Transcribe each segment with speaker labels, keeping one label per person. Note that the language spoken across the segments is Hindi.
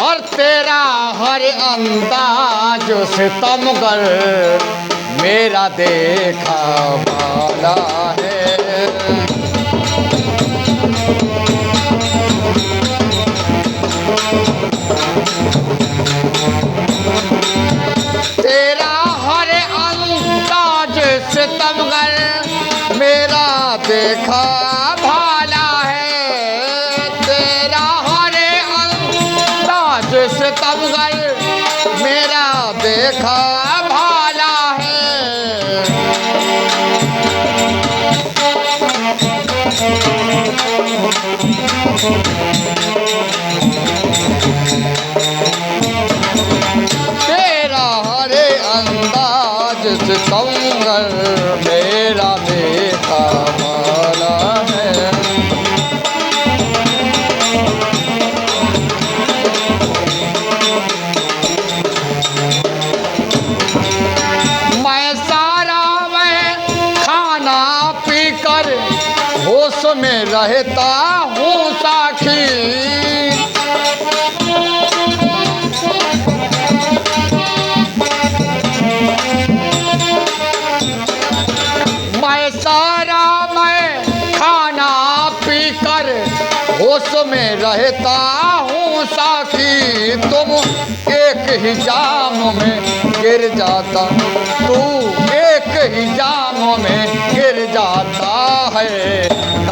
Speaker 1: और तेरा हर अंदाज सितमगर मेरा देखा भाला है। तेरा हर अंदाज सितमगर मेरा देखा भाला है। तेरा हर अंदाज सितमगर मेरा देखा भाला है। तेरा हरे अंदाज सितमगर मेरा देखा भाला है। मैं सारा मैं खाना पीकर होश में रहता हूँ साखी। मैं सारा मैं खाना पीकर होश में रहता हूँ साखी। तुम एक ही जाम में गिर जाता, तू एक ही जाम में गिर जाता है।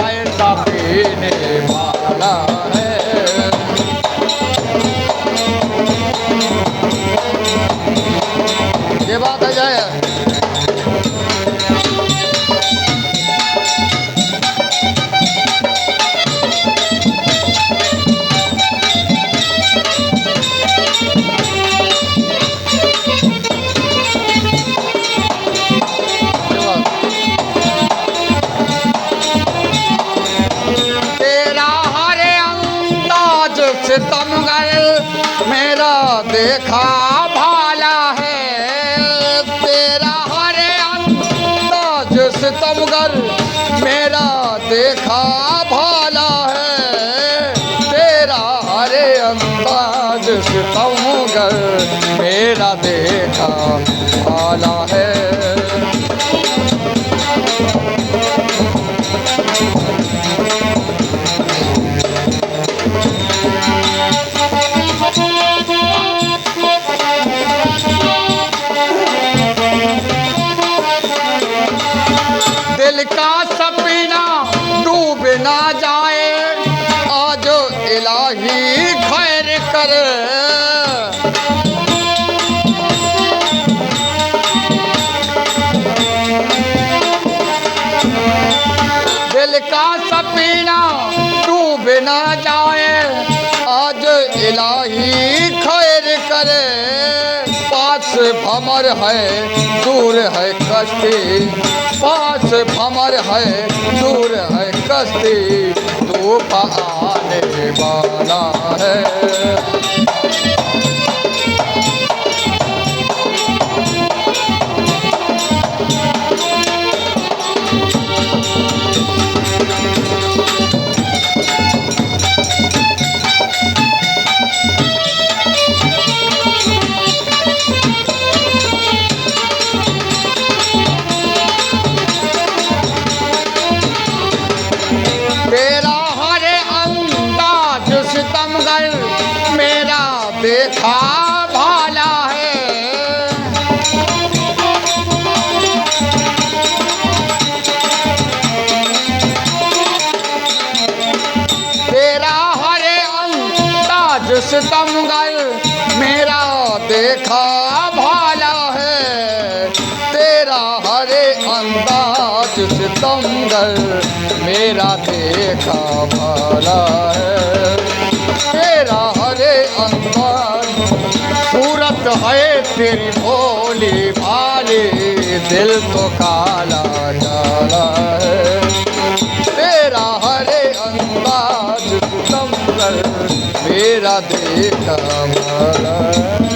Speaker 1: ऐसा पीने वाला है। ये बात है जाए। सितमगर मेरा देखा भाला है। तेरा हरे अंदाज सितमगर मेरा देखा भाला है। तेरा हरे अंदाज सितमगर मेरा देखा भाला है। दिल का सपना डूब ना जाए, आज इलाही खैर कर। दिल का सपना डूब ना जाए, आज इलाही खैर करे। पास भमर है दूर है कश्ती, पास भमर है दूर है कश्ती, तूफान आने वाला है। तेरा हरे अंदाज सितमगर मेरा देखा भाला है। तेरा हरे अंदाज सितमगर मेरा देखा भाला है। तेरा हरे अंदाज सितमगर मेरा देखा भाला है। तेरा हरे अंदाज सूरत है तेरी भोली भाली, दिल तो काला काला है। तेरा हरे अंदाज सितमगर मेरा देखा भाला है।